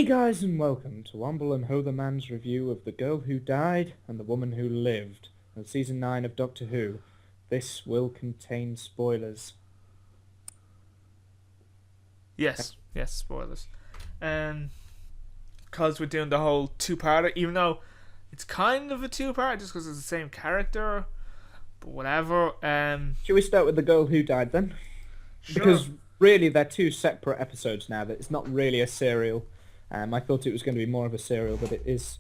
Hey guys, and welcome to Womble and Hotherman's review of The Girl Who Died and the Woman Who Lived of Season 9 of Doctor Who. This will contain spoilers. Yes, spoilers. Because we're doing the whole two-parter, even though it's kind of a two-parter just because it's the same character, but whatever. Shall we start with The Girl Who Died then? Sure. Because really they're two separate episodes now. That it's not really a serial. I thought it was going to be more of a serial, but it is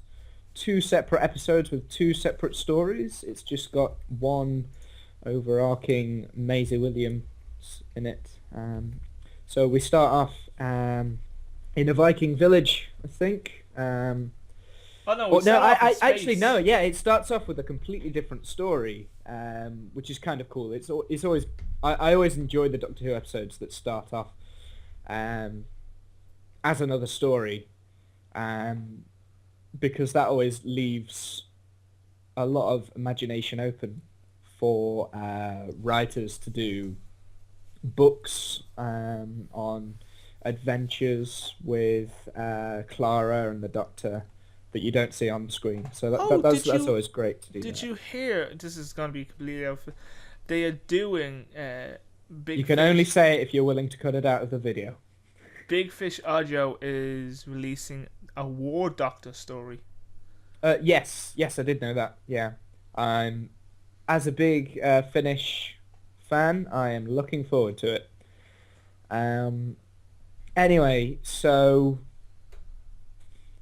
two separate episodes with two separate stories. It's just got one overarching Maisie Williams in it. So we start off in a Viking village, I think. It starts off with a completely different story, which is kind of cool. It's always I always enjoy the Doctor Who episodes that start off as another story, because that always leaves a lot of imagination open for writers to do books on adventures with Clara and the Doctor that you don't see on the screen. So that's always great to do. Did you hear? This is going to be completely out. They are doing Big. You can only say it if you're willing to cut it out of the video. Big Fish Audio is releasing a War Doctor story. Yes, I did know that. Yeah, as a big Finnish fan, I am looking forward to it. Anyway, so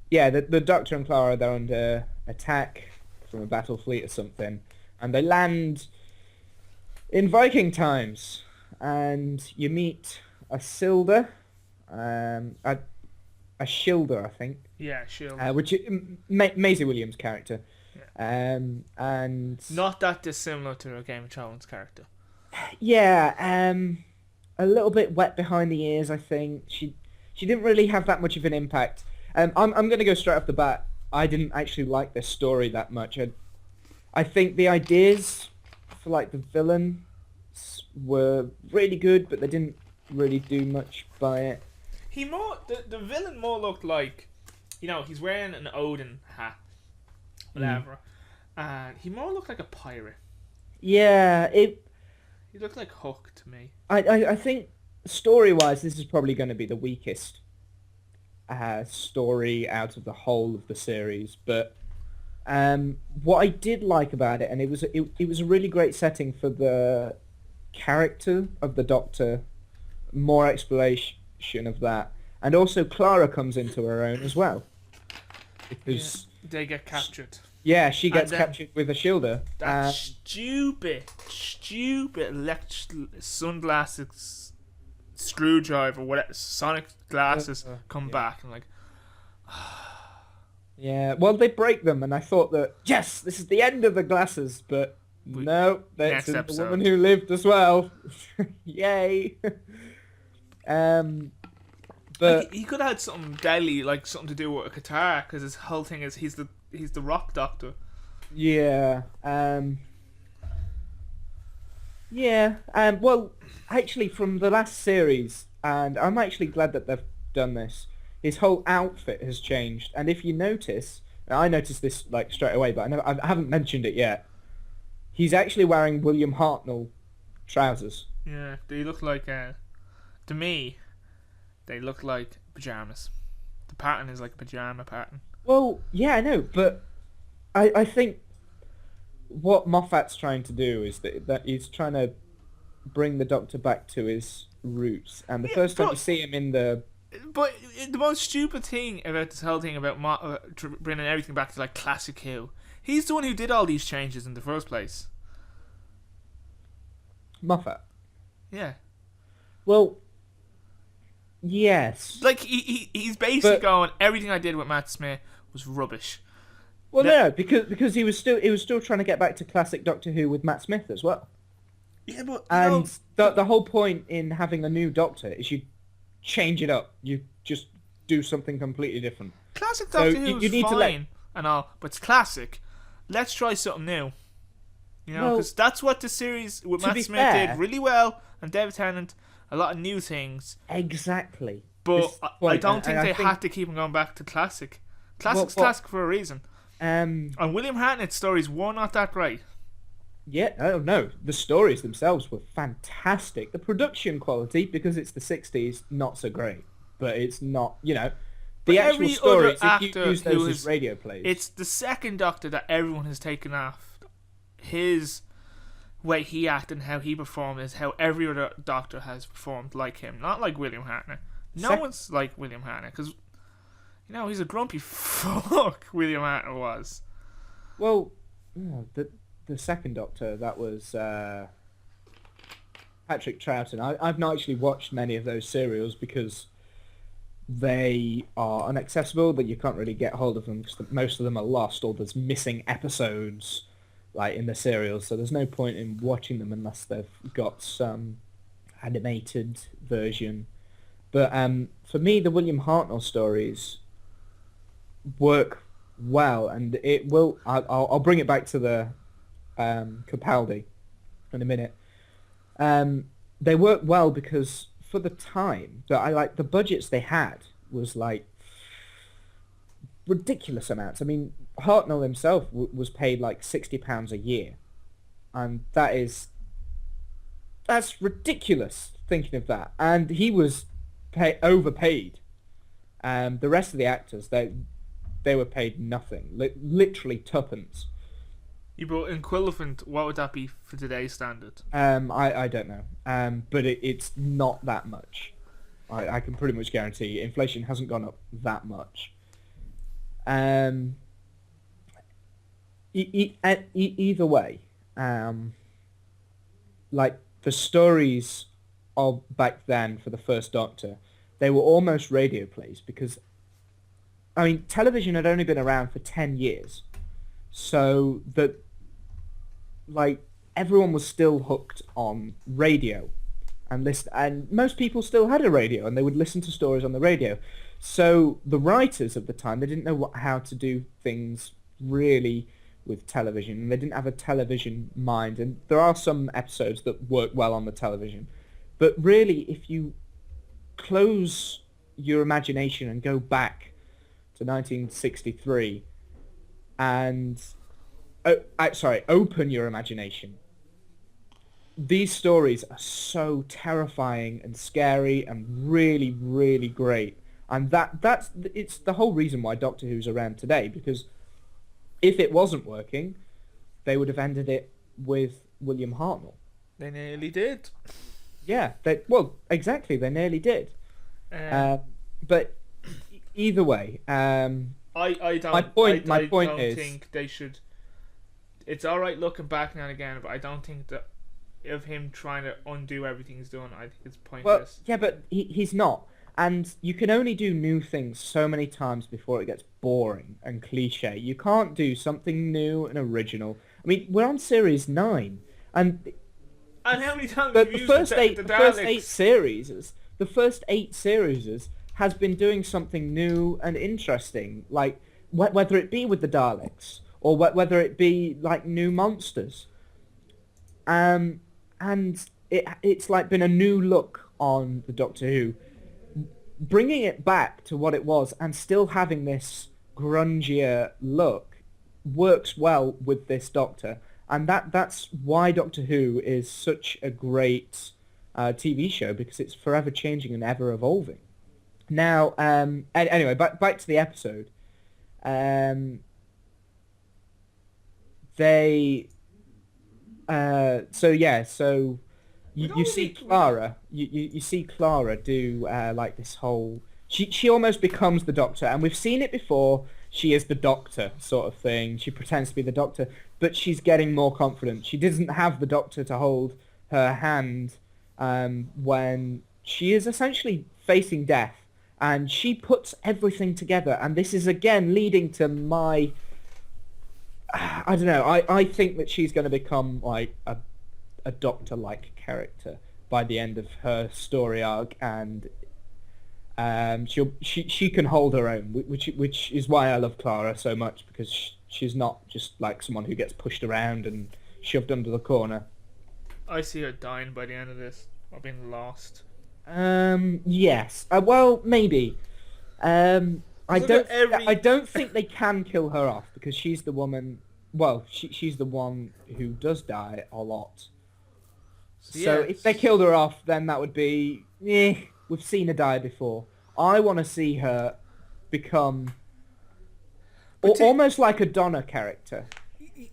yeah, the Doctor and Clara, they're under attack from a battle fleet or something, and they land in Viking times, and you meet a Silda, a Shilda, I think. Yeah, Shilda. Which is Maisie Williams' character. Yeah. And not that dissimilar to a Game of Thrones character. Yeah, a little bit wet behind the ears, I think. She didn't really have that much of an impact. I'm going to go straight off the bat. I didn't actually like this story that much. I think the ideas for like the villain were really good, but they didn't really do much by it. The villain more looked like, he's wearing an Odin hat, whatever, and he more looked like a pirate. Yeah, he looked like Hook to me. I think story-wise, this is probably going to be the weakest story out of the whole of the series. But what I did like about it, and it was a really great setting for the character of the Doctor, more exploration of that, and also Clara comes into her own as well, because they get captured. Yeah, she gets captured with a Shilda. That stupid sunglasses, screwdriver, whatever, sonic glasses come back, and yeah, well, they break them, and I thought that, yes, this is the end of the glasses, but no, that's the Woman Who Lived as well. Yay. But he could have had something deadly, like something to do with a guitar, because his whole thing is he's the rock doctor. Yeah. Well, actually, from the last series, and I'm actually glad that they've done this, his whole outfit has changed. And if you notice, I noticed this like straight away, but I haven't mentioned it yet. He's actually wearing William Hartnell trousers. Yeah, they look like, to me, they look like pajamas. The pattern is like a pajama pattern. Well, yeah, I know, but I think what Moffat's trying to do is that he's trying to bring the Doctor back to his roots. And the first time you see him in the... But the most stupid thing about this whole thing about bringing everything back to like classic Who, he's the one who did all these changes in the first place. Moffat? Yeah. Well, yes. Like, he's basically going, everything I did with Matt Smith was rubbish. Well, no, because he was still trying to get back to classic Doctor Who with Matt Smith as well. Yeah, but the whole point in having a new Doctor is you change it up. You just do something completely different. Classic Doctor Who is fine and all, but it's classic. Let's try something new. Because that's what the series with Matt Smith did really well, and David Tennant, a lot of new things. Exactly. But This I point, don't think and I they think, had to keep on going back to classic. Classic's well, classic for a reason. And William Hartnett's stories were not that great. yeah, oh no, the stories themselves were fantastic. The production quality, because it's the 60s, not so great. But it's not, But the actual every other stories, if you actor use who those is... as radio plays. It's the second Doctor that everyone has taken off. His way he acted and how he performed is how every other Doctor has performed like him. Not like William Hartnett. No one's like William Hartnett, because, he's a grumpy fuck, William Hartnett was. Well, the second Doctor, that was Patrick Troughton. I've not actually watched many of those serials because they are inaccessible, but you can't really get hold of them because most of them are lost, or there's missing episodes like in the serials, so there's no point in watching them unless they've got some animated version. But for me, the William Hartnell stories work well, and it will. I'll bring it back to the Capaldi in a minute. They work well because for the time that the budgets they had was like ridiculous amounts. I mean, Hartnell himself was paid like £60 a year, and that's ridiculous thinking of that. And he was overpaid. The rest of the actors, they were paid nothing, literally tuppence. You brought equivalent. What would that be for today's standard? I don't know. But it's not that much. I can pretty much guarantee inflation hasn't gone up that much. Either way, like the stories of back then for the first Doctor, they were almost radio plays because, I mean, television had only been around for 10 years. So that, like, everyone was still hooked on radio and most people still had a radio and they would listen to stories on the radio. So the writers of the time, they didn't know how to do things really with television. They didn't have a television mind, and there are some episodes that work well on the television. But really, if you close your imagination and go back to 1963 and open your imagination, these stories are so terrifying and scary and really, really great. And it's the whole reason why Doctor Who's around today, because if it wasn't working, they would have ended it with William Hartnell. They nearly did. Yeah, exactly, they nearly did. But either way, I don't. My point is, think they should. It's all right looking back now and again, but I don't think that of him trying to undo everything he's done, I think it's pointless. Well, yeah, but he's not. And you can only do new things so many times before it gets boring and cliche. You can't do something new and original. I mean, we're on series 9, and how many times the have you first used eight, the the first Daleks? the first 8 series has been doing something new and interesting, like whether it be with the Daleks or whether it be like new monsters. And it's like been a new look on the Doctor Who, bringing it back to what it was and still having this grungier look works well with this Doctor, and that's why Doctor Who is such a great TV show, because it's forever changing and ever evolving. Now, anyway, back to the episode. So you see Clara. You see Clara do like this whole. She almost becomes the Doctor, and we've seen it before. She is the Doctor sort of thing. She pretends to be the Doctor, but she's getting more confident. She doesn't have the Doctor to hold her hand when she is essentially facing death, and she puts everything together. And this is again leading to my. I don't know. I think that she's going to become like a Doctor-like character by the end of her story arc, and she can hold her own, which is why I love Clara so much, because she's not just like someone who gets pushed around and shoved under the corner. I see her dying by the end of this, or being lost. Yes. Well, maybe. I 'Cause look at don't. I every don't think they can kill her off because she's the woman. Well, she's the one who does die a lot. So if they yes, killed her off, then that would be. We've seen her die before. I want to see her become but to, almost like a Donna character,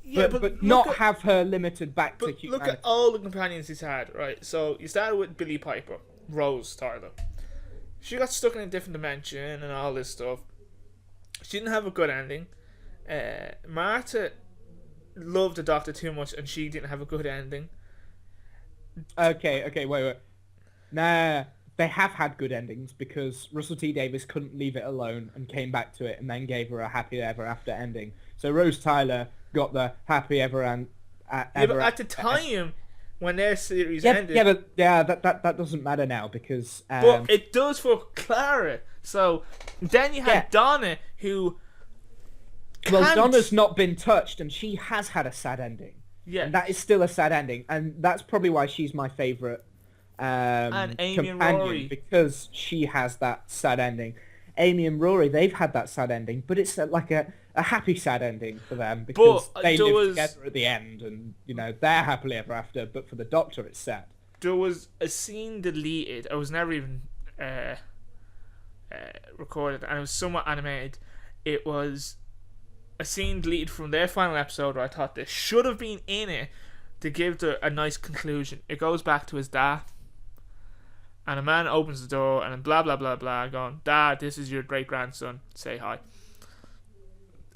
yeah, but not have her limited back to but look at humanity. all the companions he's had, right? So you started with Billie Piper, Rose Tyler. She got stuck in a different dimension and all this stuff. She didn't have a good ending. Marta loved the Doctor too much, and she didn't have a good ending. Okay, wait. Nah, they have had good endings because Russell T Davies couldn't leave it alone and came back to it and then gave her a happy ever after ending. So Rose Tyler got the happy ever and Yeah, but at the time when their series yeah, ended, that doesn't matter now because but it does for Clara. So then you had Donna, who Donna's not been touched and she has had a sad ending. Yeah, And that is still a sad ending, and that's probably why she's my favourite and Amy and companion, Rory, because she has that sad ending. Amy and Rory, they've had that sad ending, but it's like a happy sad ending for them because they live together at the end, and they're happily ever after. But for the Doctor, it's sad. there was a scene deleted. It was never even recorded, and it was somewhat animated. It was a scene deleted from their final episode where I thought this should have been in it to give a nice conclusion. It goes back to his dad, and a man opens the door and blah blah blah blah, going, "Dad, this is your great grandson. Say hi."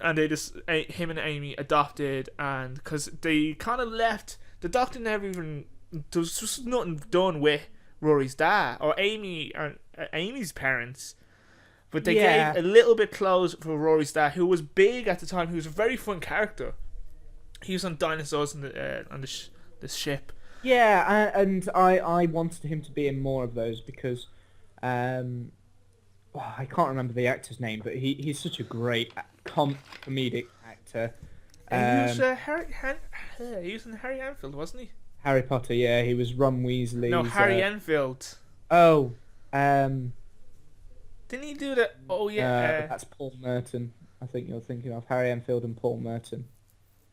And they just him and Amy adopted, and because they kind of left, the Doctor never even, there was just nothing done with Rory's dad or Amy's parents. But they gave a little bit close for Rory's dad, who was big at the time. He was a very fun character. He was on dinosaurs on the ship. Yeah, and I wanted him to be in more of those because I can't remember the actor's name, but he's such a great comedic actor. He was in Harry Enfield, wasn't he? Harry Potter, yeah, he was Ron Weasley. No, Harry Enfield. Oh, didn't he do that? Oh yeah. that's Paul Merton. I think you're thinking of Harry Enfield and Paul Merton.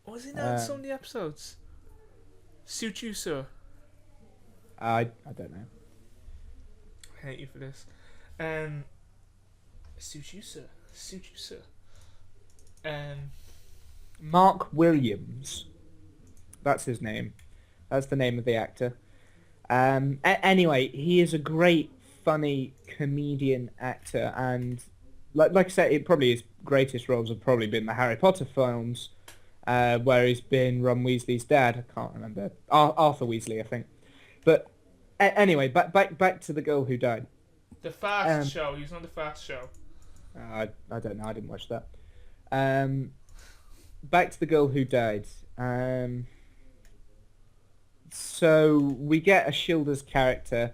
Was he not in some of the episodes? Suit you, sir. I don't know. I hate you for this. Suit you, sir. Suit you, sir. Mark Williams. That's his name. That's the name of the actor. Anyway, he is a great, funny comedian actor, and like I said, it probably his greatest roles have probably been the Harry Potter films, where he's been Ron Weasley's dad. I can't remember. Arthur Weasley, I think. But anyway, back to The Girl Who Died. The Fast Show. He was on The Fast Show. I don't know. I didn't watch that. Back to The Girl Who Died. So we get a Shilda's character,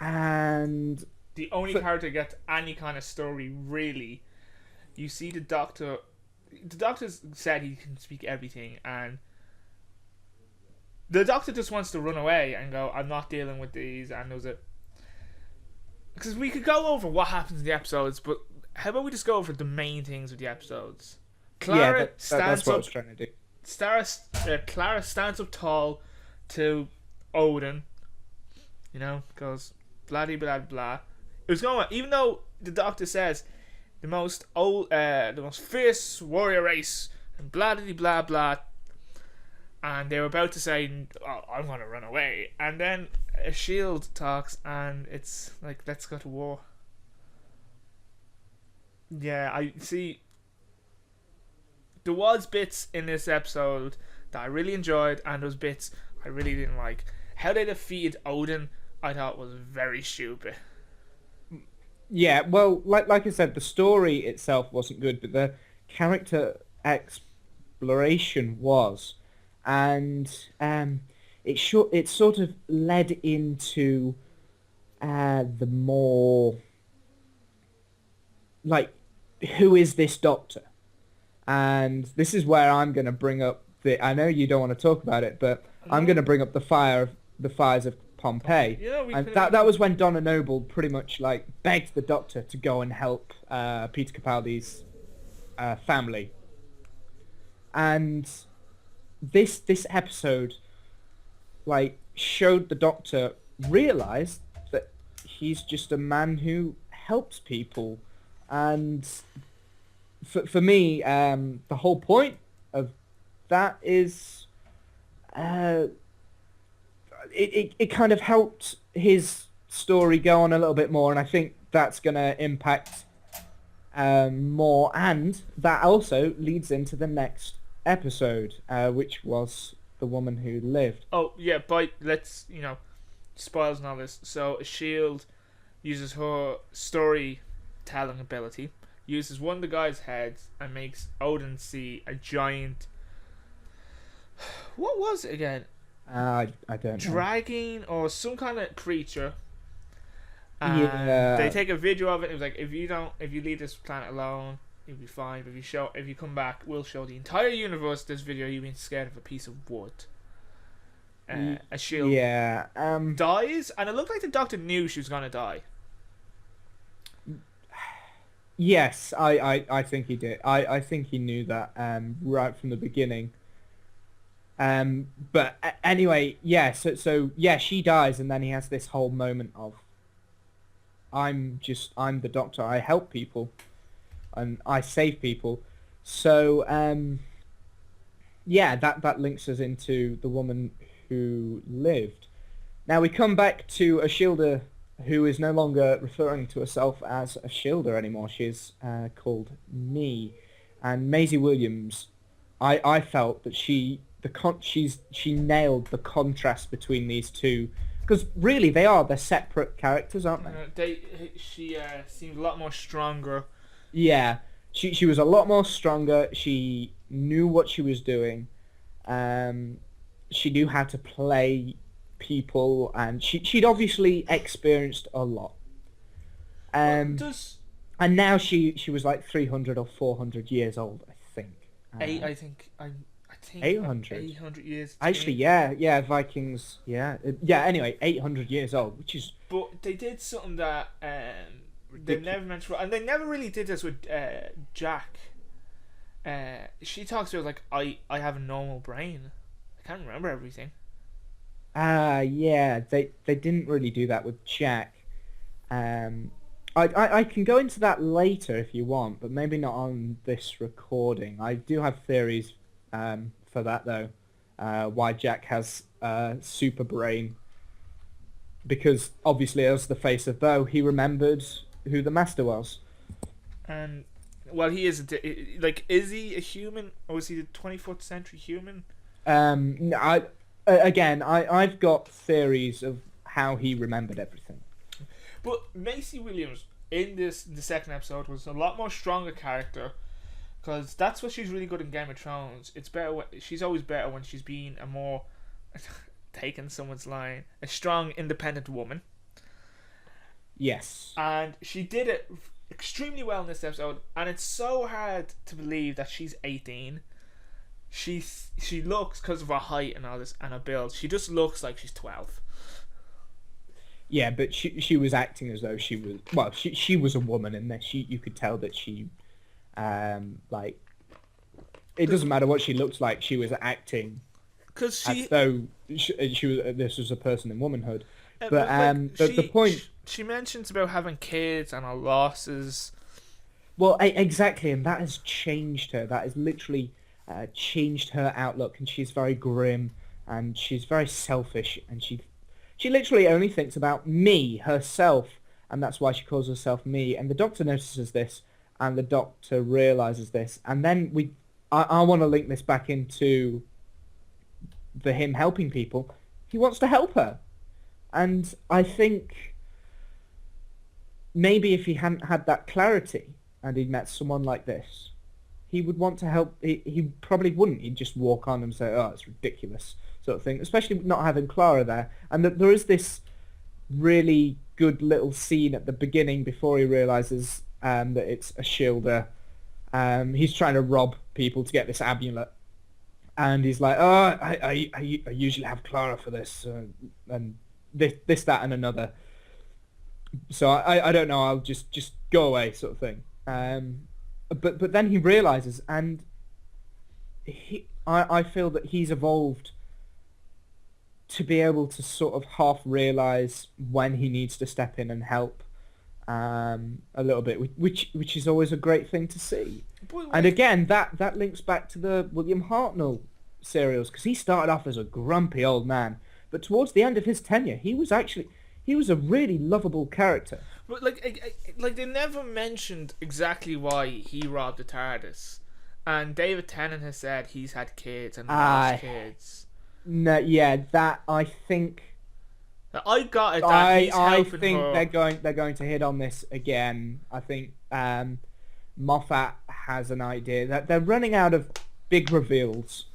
and the only character gets any kind of story, really. You see the Doctor. The Doctor said he can speak everything, and the Doctor just wants to run away and go, "I'm not dealing with these." And there's a, because we could go over what happens in the episodes, but how about we just go over the main things of the episodes? Clara that's what I was trying to do. Clara stands up tall to Odin. Goes blah blah blah. It was going, even though the Doctor says the most fierce warrior race and blah blah blah, and they were about to say, "Oh, I'm gonna run away," and then a shield talks, and it's like, "Let's go to war." Yeah, I see. There was bits in this episode that I really enjoyed, and those bits I really didn't like. How they defeated Odin, I thought was very stupid. Yeah, well, like I said, the story itself wasn't good, but the character exploration was, and it sort of led into the more like, who is this Doctor? And this is where I'm going to bring up I know you don't want to talk about it, but I'm going to bring up the fires of Pompeii. You know, we And could that was when Donna Noble pretty much like begged the Doctor to go and help Peter Capaldi's family. And this episode like showed the Doctor realize that he's just a man who helps people. And for me, the whole point of that is it kind of helped his story go on a little bit more, and I think that's going to impact more, and that also leads into the next episode, which was The Woman Who Lived. Oh yeah, but let's spoils and all this. So Shield uses her storytelling ability, uses one of the guy's heads, and makes Odin see a giant. What was it again? I don't know. Dragging or some kind of creature. And Yeah. they take a video of it. It was like, if you leave this planet alone, you'll be fine. But if you come back, we'll show the entire universe this video. You've been scared of a piece of wood. A Shield dies, and it looked like the Doctor knew she was gonna die. Yes, I think he did. I think he knew that right from the beginning. But anyway, yeah. So yeah, she dies, and then he has this whole moment of, I'm the Doctor. I help people, and I save people. So yeah, that links us into The Woman Who Lived. Now we come back to a Shielder who is no longer referring to herself as a Shielder anymore. She's called Me, and Maisie Williams. I felt that she nailed the contrast between these two, because really they're separate characters, aren't they? She seemed a lot more stronger. Yeah, she was a lot more stronger. She knew what she was doing. She knew how to play people, and she'd obviously experienced a lot. And now she was like 300 or 400 years old, I think. I think 800. 800 years. Actually, yeah, Vikings, yeah. Anyway, 800 years old, which is... But they did something that they never mentioned, and they never really did this with Jack. She talks about, like, I have a normal brain. I can't remember everything. Yeah, they didn't really do that with Jack. I can go into that later if you want, but maybe not on this recording. I do have theories for that, though. Why Jack has super brain. Because, obviously, as the face of Bo, he remembered who the Master was. And, well, he is... is he a human? Or is he the 24th century human? I've got theories of how he remembered everything. But Maisie Williams in the second episode was a lot more stronger character, because that's what she's really good in Game of Thrones. It's better. She's always better when she's being a more taking someone's line, a strong, independent woman. Yes, and she did it extremely well in this episode. And it's so hard to believe that she's 18. She looks, because of her height and all this and her build, she just looks like she's 12. Yeah, but she was acting as though she was... Well, she was a woman in this. You could tell that she... it doesn't matter what she looks like, she was acting as though she was... This was a person in womanhood. But the point... She mentions about having kids and her losses. Well, exactly, and that has changed her. That has literally... changed her outlook, and she's very grim, and she's very selfish, and she literally only thinks about me, herself, and that's why she calls herself Me. And the Doctor notices this, and the Doctor realizes this, and then I want to link this back into him helping people. He wants to help her, and I think maybe if he hadn't had that clarity and he'd met someone like this, he would want to help. He probably wouldn't. He'd just walk on and say, "Oh, it's ridiculous," sort of thing. Especially not having Clara there. And there is this really good little scene at the beginning before he realizes that it's a Shielder. He's trying to rob people to get this amulet, and he's like, "Oh, I usually have Clara for this," and this, that, and another. So I don't know. I'll just go away, sort of thing. But then he realizes, and I feel that he's evolved to be able to sort of half realize when he needs to step in and help, a little bit, which is always a great thing to see. And again, that links back to the William Hartnell serials, because he started off as a grumpy old man, but towards the end of his tenure, he was a really lovable character. But like they never mentioned exactly why he robbed the TARDIS, and David Tennant has said he's had kids and lost kids. No, yeah, that I think. I got it. That he's I helping think her. they're going to hit on this again. I think Moffat has an idea that they're running out of big reveals,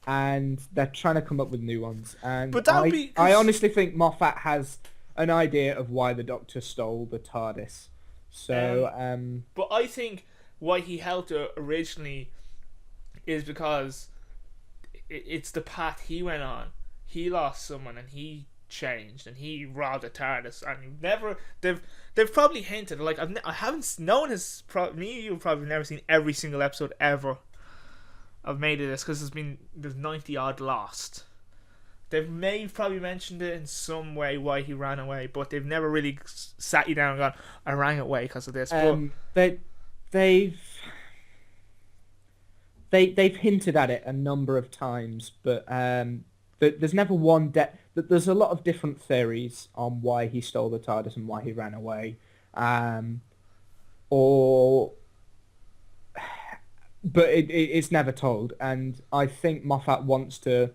and they're trying to come up with new ones. And But that would be. I honestly think Moffat has an idea of why the Doctor stole the TARDIS. So, But I think why he helped her originally is because it's the path he went on. He lost someone and he changed and he robbed a TARDIS, and they've probably hinted, like, I haven't, no one has, me, you've probably never seen every single episode ever of Made of this, because there's 90 odd lost. They've probably mentioned it in some way why he ran away, but they've never really sat you down and gone, I ran away because of this. They've hinted at it a number of times, but there's never one there's a lot of different theories on why he stole the TARDIS and why he ran away, but it's never told, and I think Moffat wants to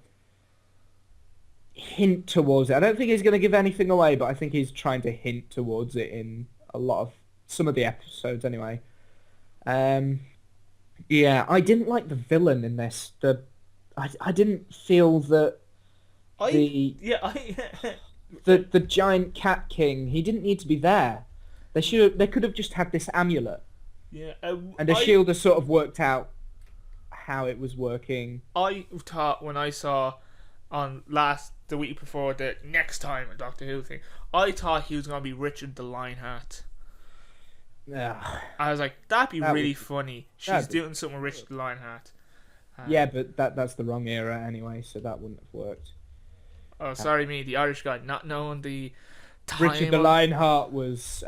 hint towards it. I don't think he's going to give anything away, but I think he's trying to hint towards it in some of the episodes anyway. Yeah, I didn't like the villain in this. I didn't feel that the giant cat king, he didn't need to be there. They could have just had this amulet. Yeah, and the shield has sort of worked out how it was working. I thought when I saw on the week before the next time a Doctor Who thing, I thought he was going to be Richard the Lionheart. I was like, that'd be really funny. She's doing something with Richard the Lionheart. Yeah, but that's the wrong era anyway, so that wouldn't have worked. Oh, sorry me, the Irish guy, not knowing the time. Richard the Lionheart was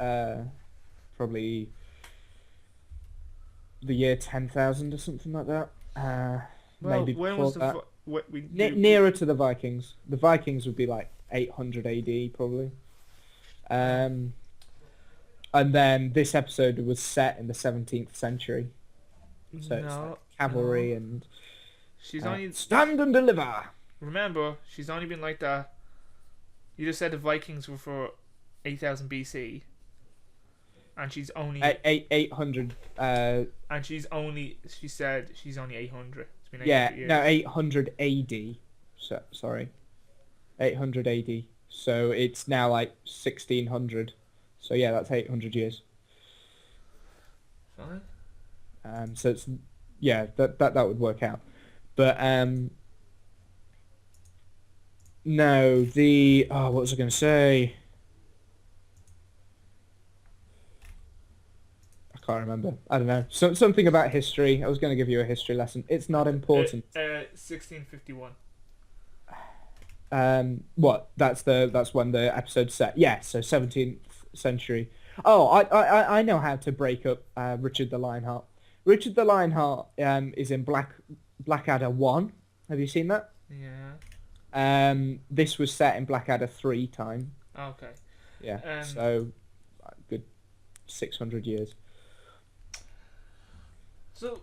probably the year 10,000 or something like that. Maybe when before was that. Nearer to the Vikings. The Vikings would be like 800 AD probably. And then this episode was set in the 17th century. So it's like cavalry and she's only stand and deliver. Remember, she's only been like that. You just said the Vikings were for 8,000 BC. And she's only 800. And she said she's only 800. It's been 800 years. No, 800 AD. So, sorry, 800 AD. So it's now like 1600. So yeah, that's 800 years. Fine. So it's that would work out, but no, what was I going to say? Can't remember. I don't know. Something about history. I was going to give you a history lesson. It's not important. 1651. What? That's when the episode's set. Yeah, so 17th century. Oh, I know how to break up Richard the Lionheart. Richard the Lionheart is in Blackadder 1. Have you seen that? Yeah. This was set in Blackadder 3 time. Okay. Yeah. So good 600 years. So,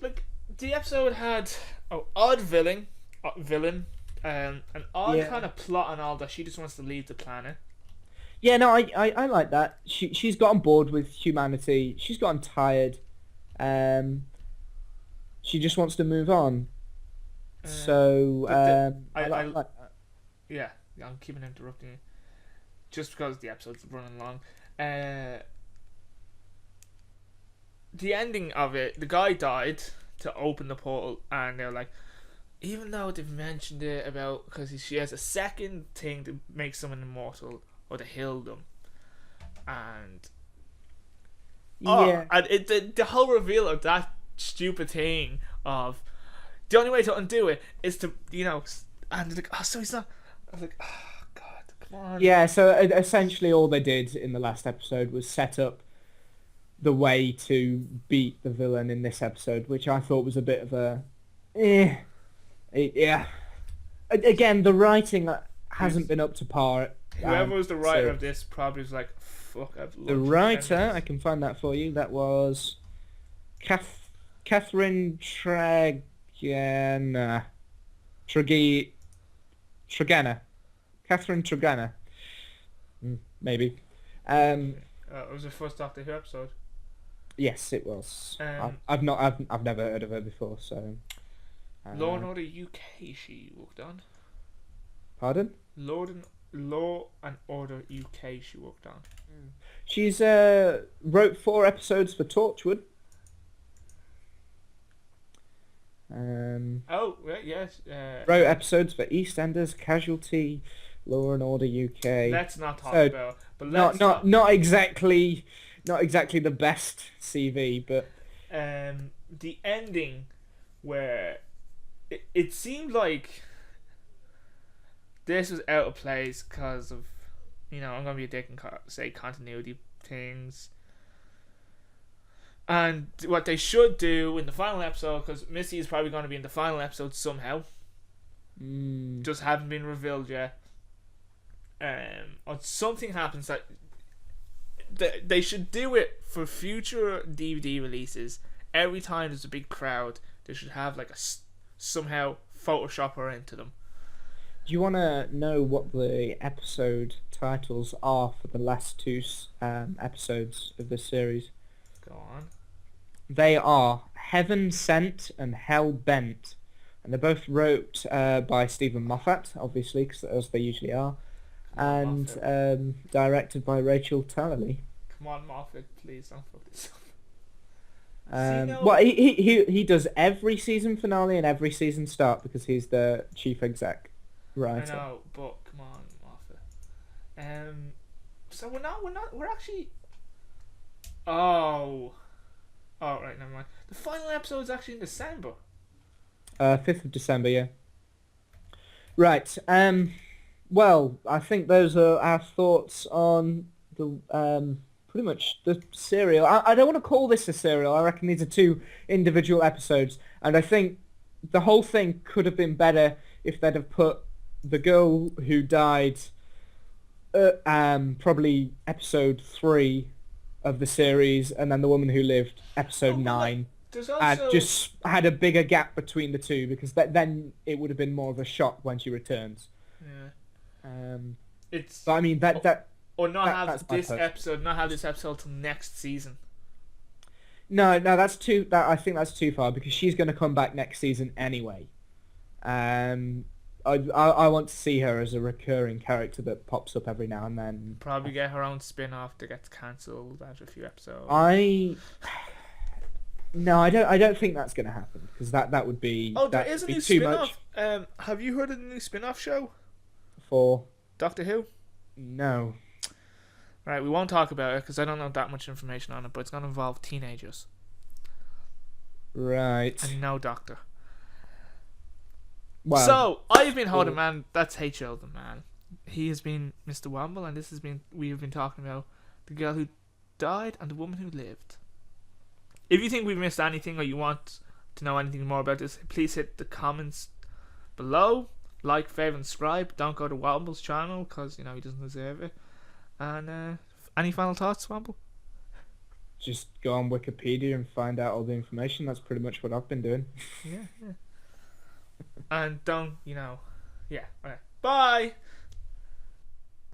like, the episode had odd villain, an odd kind of plot and all that. She just wants to leave the planet. Yeah, no, I like that. She's got on board with humanity. She's gotten tired. She just wants to move on. I like that. Yeah, I'm keeping interrupting you. Just because the episode's running long. The ending of it, the guy died to open the portal, and they're like, even though they've mentioned it about because she has a second thing to make someone immortal or to heal them, and Yeah. and the whole reveal of that stupid thing of the only way to undo it is to and they're like, oh, so he's not. I was like, oh god, come on. Yeah, so essentially all they did in the last episode was set up the way to beat the villain in this episode, which I thought was a bit of a... yeah. Again, the writing hasn't been up to par. Whoever was the writer of this probably was like, fuck, I've loved The writer, I can find that for you, that was Catherine Tregenna. Tregenna. Catherine Tregenna. Maybe. it was the first Doctor Who episode. Yes, it was. I've never heard of her before, so. Law and Order UK she worked on. Pardon? Law and Order UK she worked on. She's wrote 4 episodes for Torchwood. Yes. Wrote episodes for EastEnders, Casualty, Law and Order UK. Let's not talk about. But not exactly the best CV, but the ending where it seemed like this was out of place because of I'm gonna be a dick and say continuity things. And what they should do in the final episode, because Missy is probably going to be in the final episode somehow, just haven't been revealed yet. Or something happens that they should do it for future DVD releases. Every time there's a big crowd, they should have like somehow Photoshop her into them. Do you want to know what the episode titles are for the last 2 episodes of this series? Go on. They are Heaven Sent and Hell Bent, and they're both wrote by Stephen Moffat, obviously, because as they usually are, and directed by Rachel Talalay. Come on, Moffat, please don't fuck this up. Well, he does every season finale and every season start because he's the chief exec writer. I know, but come on, Moffat. So we're actually. Oh, right, never mind. The final episode is actually in December. 5th of December, yeah. Right. Well, I think those are our thoughts on the pretty much the serial. I don't want to call this a serial. I reckon these are 2 individual episodes, and I think the whole thing could have been better if they'd have put the girl who died probably episode 3 of the series, and then the woman who lived episode 9. There's also... just had a bigger gap between the 2 because then it would have been more of a shock when she returns. Yeah. But I mean not have this episode till next season. No, that's too. I think that's too far because she's going to come back next season anyway. I want to see her as a recurring character that pops up every now and then. Probably get her own spin-off that gets cancelled after a few episodes. No, I don't think that's going to happen because that would be. Oh, there is a new spin-off. Much. Have you heard of the new spin-off show for Doctor Who? No. Right, we won't talk about it because I don't know that much information on it, but it's going to involve teenagers. Right. And no doctor. Well, so, I've been holding, man. That's H. Sheldon, man. He has been Mr. Womble, and we have been talking about the girl who died and the woman who lived. If you think we've missed anything or you want to know anything more about this, please hit the comments below. Like, favourite, and subscribe. Don't go to Womble's channel because, he doesn't deserve it. And any final thoughts, Womble? Just go on Wikipedia and find out all the information. That's pretty much what I've been doing. Yeah. And don't, yeah. Okay. Bye!